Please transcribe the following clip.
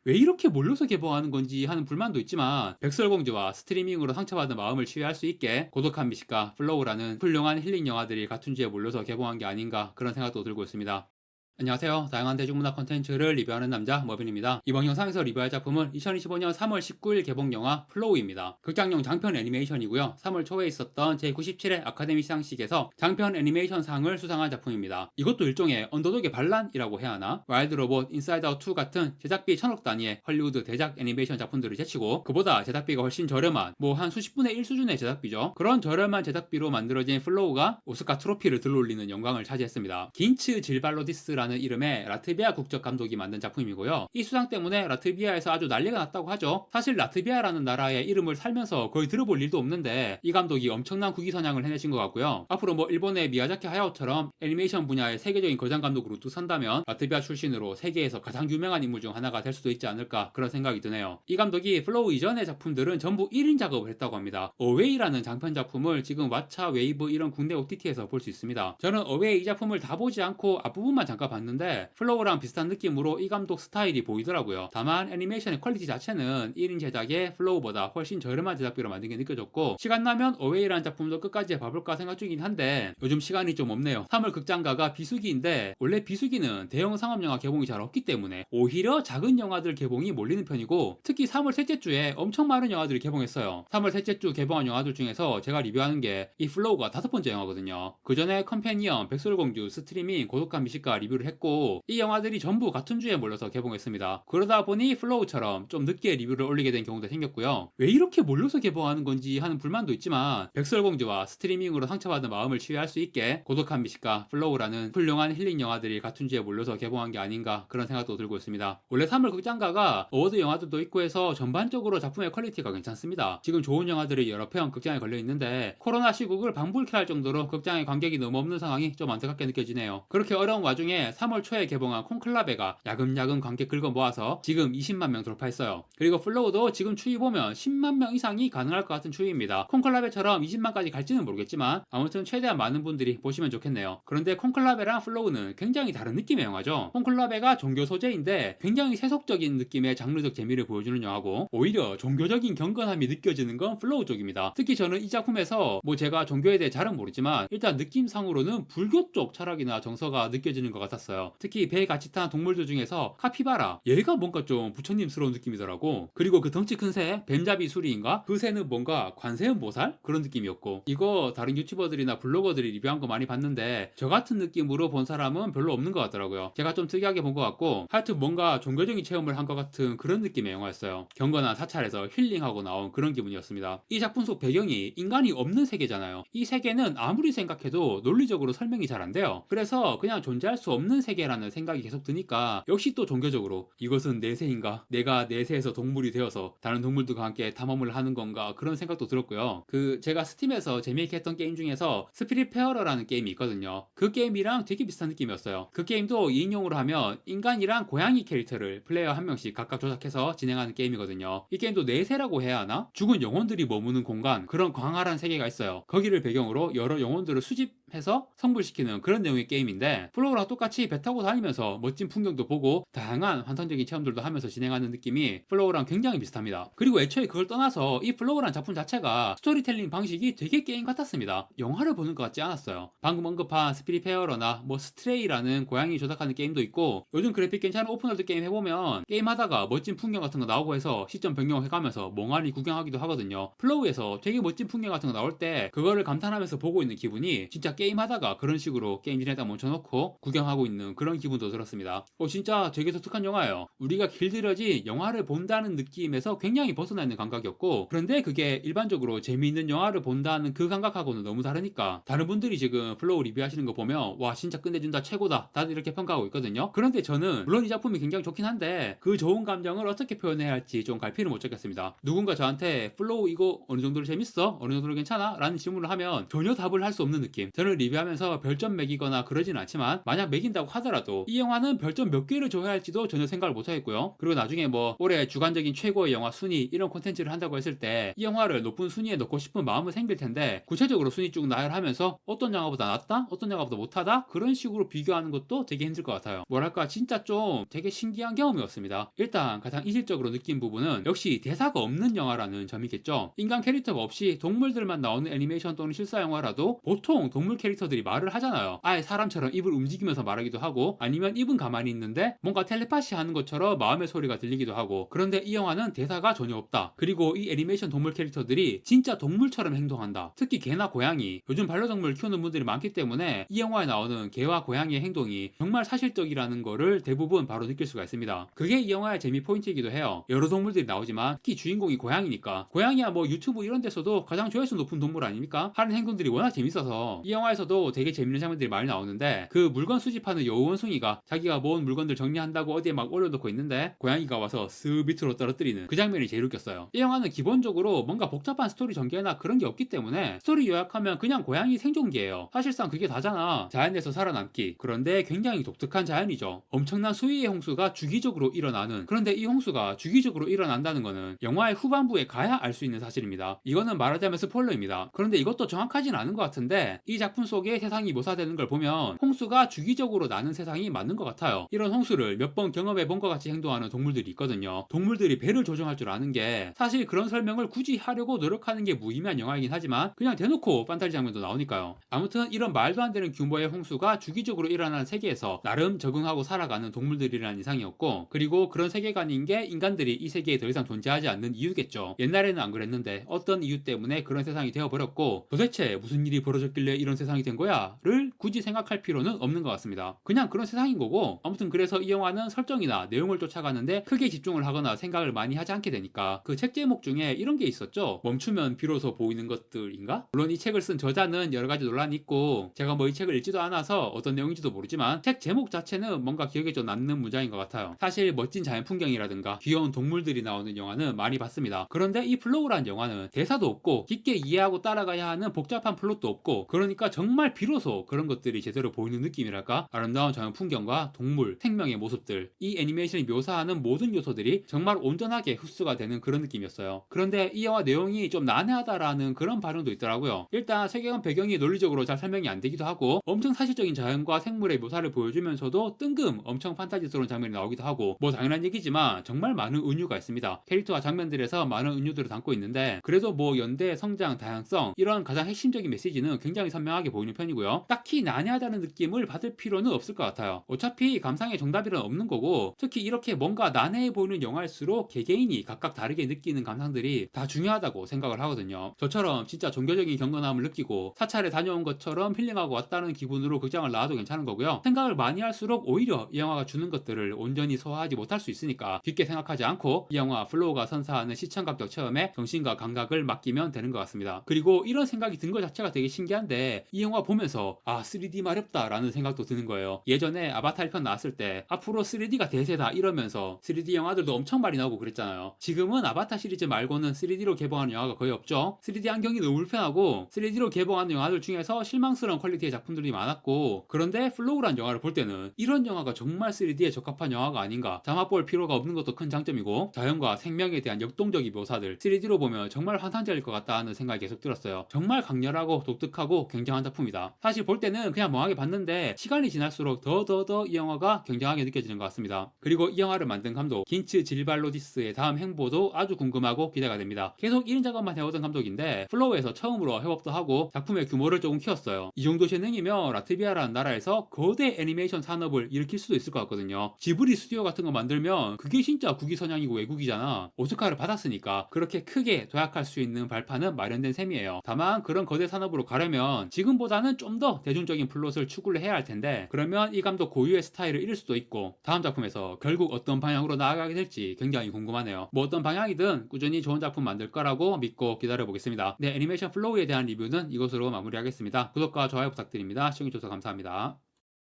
왜 이렇게 몰려서 개봉하는 건지 하는 불만도 있지만 백설공주와 스트리밍으로 상처받은 마음을 치유할 수 있게 고독한 미식가 플로우라는 훌륭한 힐링 영화들이 같은 주에 몰려서 개봉한 게 아닌가 그런 생각도 들고 있습니다. 안녕하세요. 다양한 대중문화 콘텐츠를 리뷰하는 남자 머빈입니다. 이번 영상에서 리뷰할 작품은 2025년 3월 19일 개봉 영화 플로우입니다. 극장용 장편 애니메이션이고요. 3월 초에 있었던 제97회 아카데미 시상식에서 장편 애니메이션 상을 수상한 작품입니다. 이것도 일종의 언더독의 반란이라고 해야 하나? 와일드 로봇, 인사이드 아웃 2 같은 제작비 1000억 단위의 헐리우드 대작 애니메이션 작품들을 제치고 그보다 제작비가 훨씬 저렴한 한 수십분의 1 수준의 제작비죠. 그런 저렴한 제작비로 만들어진 플로우가 오스카 트로피를 들어올리는 영광을 차지했습니다. 긴츠 질발로디스라는 이름의 라트비아 국적 감독이 만든 작품이고요. 이 수상 때문에 라트비아에서 아주 난리가 났다고 하죠. 사실 라트비아라는 나라의 이름을 살면서 거의 들어볼 일도 없는데 이 감독이 엄청난 국위 선양을 해내신 것 같고요. 앞으로 일본의 미야자키 하야오처럼 애니메이션 분야의 세계적인 거장 감독으로 뚝 선다면 라트비아 출신으로 세계에서 가장 유명한 인물 중 하나가 될 수도 있지 않을까 그런 생각이 드네요. 이 감독이 플로우 이전의 작품들은 전부 1인 작업을 했다고 합니다. 어웨이라는 장편 작품을 지금 왓챠, 웨이브 이런 국내 OTT에서 볼 수 있습니다. 저는 어웨이 이 작품을 다 보지 않고 앞부분만 잠깐 봤는데 플로우랑 비슷한 느낌으로 이 감독 스타일이 보이더라고요. 다만 애니메이션의 퀄리티 자체는 1인 제작의 플로우보다 훨씬 저렴한 제작비로 만든 게 느껴졌고 시간 나면 어웨이라는 작품도 끝까지 봐볼까 생각 중이긴 한데 요즘 시간이 좀 없네요. 3월 극장가가 비수기인데 원래 비수기는 대형 상업영화 개봉이 잘 없기 때문에 오히려 작은 영화들 개봉이 몰리는 편이고 특히 3월 셋째 주에 엄청 많은 영화들이 개봉했어요. 3월 셋째 주 개봉한 영화들 중에서 제가 리뷰하는 게 이 플로우가 5번째 영화거든요. 그 전에 컴패니언, 백설공주, 스트리밍, 고독한 미식가 리뷰를 했고 이 영화들이 전부 같은 주에 몰려서 개봉했습니다. 그러다 보니 플로우처럼 좀 늦게 리뷰를 올리게 된 경우도 생겼고요. 왜 이렇게 몰려서 개봉하는 건지 하는 불만도 있지만 백설공주와 스트리밍으로 상처받은 마음을 치유할 수 있게 고독한 미식가 플로우라는 훌륭한 힐링 영화들이 같은 주에 몰려서 개봉한 게 아닌가 그런 생각도 들고 있습니다. 원래 3월 극장가가 어워드 영화들도 있고 해서 전반적으로 작품의 퀄리티가 괜찮습니다. 지금 좋은 영화들이 여러 편 극장에 걸려 있는데 코로나 시국을 방불케 할 정도로 극장에 관객이 너무 없는 상황이 좀 안타깝게 느껴지네요. 그렇게 어려운 와중에 3월 초에 개봉한 콘클라베가 야금야금 관객 긁어 모아서 지금 20만 명 돌파했어요. 그리고 플로우도 지금 추이 보면 10만 명 이상이 가능할 것 같은 추이입니다. 콘클라베처럼 20만까지 갈지는 모르겠지만 아무튼 최대한 많은 분들이 보시면 좋겠네요. 그런데 콘클라베랑 플로우는 굉장히 다른 느낌의 영화죠. 콘클라베가 종교 소재인데 굉장히 세속적인 느낌의 장르적 재미를 보여주는 영화고 오히려 종교적인 경건함이 느껴지는 건 플로우 쪽입니다. 특히 저는 이 작품에서 제가 종교에 대해 잘은 모르지만 일단 느낌상으로는 불교 쪽 철학이나 정서가 느껴지는 것 같았어요. 특히 배에 같이 탄 동물들 중에서 카피바라 얘가 뭔가 좀 부처님스러운 느낌이더라고. 그리고 그 덩치 큰 새 뱀잡이 수리인가? 그 새는 뭔가 관세음 보살? 그런 느낌이었고 이거 다른 유튜버들이나 블로거들이 리뷰한 거 많이 봤는데 저 같은 느낌으로 본 사람은 별로 없는 것 같더라고요. 제가 좀 특이하게 본 것 같고 하여튼 뭔가 종교적인 체험을 한 것 같은 그런 느낌의 영화였어요. 경건한 사찰에서 힐링하고 나온 그런 기분이었습니다. 이 작품 속 배경이 인간이 없는 세계잖아요. 이 세계는 아무리 생각해도 논리적으로 설명이 잘 안 돼요. 그래서 그냥 존재할 수 없는 세계라는 생각이 계속 드니까 역시 또 종교적으로 이것은 내세인가? 내가 내세에서 동물이 되어서 다른 동물들과 함께 탐험을 하는 건가? 그런 생각도 들었고요. 제가 스팀에서 재미있게 했던 게임 중에서 스피릿 페어러라는 게임이 있거든요. 그 게임이랑 되게 비슷한 느낌이었어요. 그 게임도 2인용으로 하면 인간이랑 고양이 캐릭터를 플레이어 한 명씩 각각 조작해서 진행하는 게임이거든요. 이 게임도 내세라고 해야 하나? 죽은 영혼들이 머무는 공간, 그런 광활한 세계가 있어요. 거기를 배경으로 여러 영혼들을 수집해서 성불시키는 그런 내용의 게임인데 플로우랑 똑같이 배 타고 다니면서 멋진 풍경도 보고 다양한 환상적인 체험들도 하면서 진행하는 느낌이 플로우랑 굉장히 비슷합니다. 그리고 애초에 그걸 떠나서 이 플로우란 작품 자체가 스토리텔링 방식이 되게 게임 같았습니다. 영화를 보는 것 같지 않았어요. 방금 언급한 스피릿 페어러나 스트레이라는 고양이 조작하는 게임도 있고 요즘 그래픽 괜찮은 오픈월드 게임 해보면 게임하다가 멋진 풍경 같은 거 나오고 해서 시점 변경해가면서 멍하니 구경하기도 하거든요. 플로우에서 되게 멋진 풍경 같은 거 나올 때 그거를 감탄하면서 보고 있는 기분이 진짜 게임하다가 그런 식으로 게임 진행다 멈춰놓고 구경하고 있는 그런 기분도 들었습니다. 진짜 되게 독특한 영화예요. 우리가 길들여진 영화를 본다는 느낌에서 굉장히 벗어나 있는 감각이었고 그런데 그게 일반적으로 재미있는 영화를 본다는 그 감각하고는 너무 다르니까 다른 분들이 지금 플로우 리뷰하시는 거 보면 와 진짜 끝내준다 최고다 다들 이렇게 평가하고 있거든요. 그런데 저는 물론 이 작품이 굉장히 좋긴 한데 그 좋은 감정을 어떻게 표현해야 할지 좀 갈피를 못 잡겠습니다. 누군가 저한테 플로우 이거 어느 정도로 재밌어? 어느 정도로 괜찮아? 라는 질문을 하면 전혀 답을 할 수 없는 느낌. 저는 리뷰하면서 별점 매기거나 그러진 않지만 만약 매긴다 이긴다고 하더라도 이 영화는 별점 몇 개를 줘야 할지도 전혀 생각을 못 하겠고요. 그리고 나중에 뭐 올해 주관적인 최고의 영화 순위 이런 콘텐츠를 한다고 했을 때 이 영화를 높은 순위에 넣고 싶은 마음은 생길 텐데 구체적으로 순위 쭉 나열하면서 어떤 영화보다 낫다? 어떤 영화보다 못하다? 그런 식으로 비교하는 것도 되게 힘들 것 같아요. 뭐랄까 진짜 좀 되게 신기한 경험이었습니다. 일단 가장 이질적으로 느낀 부분은 역시 대사가 없는 영화라는 점이겠죠. 인간 캐릭터가 없이 동물들만 나오는 애니메이션 또는 실사 영화라도 보통 동물 캐릭터들이 말을 하잖아요. 아예 사람처럼 입을 움직이면서 말하기도 하고 아니면 입은 가만히 있는데 뭔가 텔레파시 하는 것처럼 마음의 소리가 들리기도 하고. 그런데 이 영화는 대사가 전혀 없다. 그리고 이 애니메이션 동물 캐릭터들이 진짜 동물처럼 행동한다. 특히 개나 고양이, 요즘 반려동물 키우는 분들이 많기 때문에 이 영화에 나오는 개와 고양이의 행동이 정말 사실적이라는 거를 대부분 바로 느낄 수가 있습니다. 그게 이 영화의 재미 포인트이기도 해요. 여러 동물들이 나오지만 특히 주인공이 고양이니까, 고양이야 뭐 유튜브 이런 데서도 가장 조회수 높은 동물 아닙니까? 하는 행동들이 워낙 재밌어서 이 영화에서도 되게 재밌는 장면들이 많이 나오는데, 그 물건 수집하는 여우원숭이가 자기가 모은 물건들 정리한다고 어디에 막 올려놓고 있는데 고양이가 와서 쓱 밑으로 떨어뜨리는 그 장면이 제일 웃겼어요. 이 영화는 기본적으로 뭔가 복잡한 스토리 전개나 그런 게 없기 때문에 스토리 요약하면 그냥 고양이 생존기예요. 사실상 그게 다잖아. 자연에서 살아남기. 그런데 굉장히 독특한 자연이죠. 엄청난 수위의 홍수가 주기적으로 일어나는, 그런데 이 홍수가 주기적으로 일어난다는 거는 영화의 후반부에 가야 알 수 있는 사실입니다. 이거는 말하자면 스포일러입니다. 그런데 이것도 정확하진 않은 것 같은데 이 작품 속에 세상이 묘사되는 걸 보면 홍수가 주기적으로 나는 세상이 맞는 것 같아요. 이런 홍수를 몇 번 경험해 본 것 같이 행동하는 동물들이 있거든요. 동물들이 배를 조종할 줄 아는 게, 사실 그런 설명을 굳이 하려고 노력하는 게 무의미한 영화이긴 하지만 그냥 대놓고 판타지 장면도 나오니까요. 아무튼 이런 말도 안 되는 규모의 홍수가 주기적으로 일어나는 세계에서 나름 적응하고 살아가는 동물들이라는 이상이었고, 그리고 그런 세계관인 게 인간들이 이 세계에 더 이상 존재하지 않는 이유겠죠. 옛날에는 안 그랬는데 어떤 이유 때문에 그런 세상이 되어버렸고 도대체 무슨 일이 벌어졌길래 이런 세상이 된 거야? 를 굳이 생각할 필요는 없는 것 같습니다. 그냥 그런 세상인 거고, 아무튼 그래서 이 영화는 설정이나 내용을 쫓아가는데 크게 집중을 하거나 생각을 많이 하지 않게 되니까 그 책 제목 중에 이런 게 있었죠. 멈추면 비로소 보이는 것들인가? 물론 이 책을 쓴 저자는 여러 가지 논란이 있고 제가 뭐 이 책을 읽지도 않아서 어떤 내용인지도 모르지만 책 제목 자체는 뭔가 기억에 좀 남는 문장인 것 같아요. 사실 멋진 자연 풍경이라든가 귀여운 동물들이 나오는 영화는 많이 봤습니다. 그런데 이 플로우라는 영화는 대사도 없고 깊게 이해하고 따라가야 하는 복잡한 플롯도 없고, 그러니까 정말 비로소 그런 것들이 제대로 보이는 느낌이랄까? 아름다운 자연 풍경과 동물, 생명의 모습들, 이 애니메이션이 묘사하는 모든 요소들이 정말 온전하게 흡수가 되는 그런 느낌이었어요. 그런데 이 영화 내용이 좀 난해하다라는 그런 반응도 있더라고요. 일단 세계관 배경이 논리적으로 잘 설명이 안 되기도 하고 엄청 사실적인 자연과 생물의 묘사를 보여주면서도 뜬금 엄청 판타지스러운 장면이 나오기도 하고, 뭐 당연한 얘기지만 정말 많은 은유가 있습니다. 캐릭터와 장면들에서 많은 은유들을 담고 있는데 그래도 뭐 연대, 성장, 다양성 이런 가장 핵심적인 메시지는 굉장히 선명하게 보이는 편이고요. 딱히 난해하다는 느낌을 받을 필요는 없을 것 같아요. 어차피 감상의 정답이란 없는 거고, 특히 이렇게 뭔가 난해해 보이는 영화일수록 개개인이 각각 다르게 느끼는 감상들이 다 중요하다고 생각을 하거든요. 저처럼 진짜 종교적인 경건함을 느끼고 사찰에 다녀온 것처럼 힐링하고 왔다는 기분으로 극장을 나와도 괜찮은 거고요. 생각을 많이 할수록 오히려 이 영화가 주는 것들을 온전히 소화하지 못할 수 있으니까 깊게 생각하지 않고 이 영화 플로우가 선사하는 시청각적 체험에 정신과 감각을 맡기면 되는 것 같습니다. 그리고 이런 생각이 든 것 자체가 되게 신기한데, 이 영화 보면서 3D 마렵다 라는 생각도 드는 거예요. 예전에 아바타 1편 나왔을 때 앞으로 3D가 대세다 이러면서 3D 영화들도 엄청 많이 나오고 그랬잖아요. 지금은 아바타 시리즈 말고는 3D로 개봉하는 영화가 거의 없죠. 3D 안경이 너무 불편하고 3D로 개봉하는 영화들 중에서 실망스러운 퀄리티의 작품들이 많았고, 그런데 플로우란 영화를 볼 때는 이런 영화가 정말 3D에 적합한 영화가 아닌가, 담아볼 필요가 없는 것도 큰 장점이고, 자연과 생명에 대한 역동적인 묘사들 3D로 보면 정말 환상적일 것 같다 하는 생각이 계속 들었어요. 정말 강렬하고 독특하고 굉장한 작품이다. 사실 볼 때는 그냥 멍하게 봤는데 시간이 지날수록 더 이 영화가 굉장하게 느껴지는 것 같습니다. 그리고 이 영화를 만든 감독 긴츠 질발로디스의 다음 행보도 아주 궁금하고 기대가 됩니다. 계속 1인 작업만 해오던 감독인데 플로우에서 처음으로 협업도 하고 작품의 규모를 조금 키웠어요. 이 정도 재능이면 라트비아라는 나라에서 거대 애니메이션 산업을 일으킬 수도 있을 것 같거든요. 지브리 스튜디오 같은 거 만들면 그게 진짜 국위선양이고 외국이잖아. 오스카를 받았으니까 그렇게 크게 도약할 수 있는 발판은 마련된 셈이에요. 다만 그런 거대 산업으로 가려면 지금보다는 좀 더 대중적인 플롯을 추구를 해야 할 텐데, 그러면 이 감독 고유의 스타일을 잃을 수도 있고 다음 작품에서 결국 어떤 방향으로 나아가게 될지 굉장히 궁금하네요. 뭐 어떤 방향이든 꾸준히 좋은 작품 만들 거라고 믿고 기다려보겠습니다. 네, 애니메이션 플로우에 대한 리뷰는 이것으로 마무리하겠습니다. 구독과 좋아요 부탁드립니다. 시청해주셔서 감사합니다.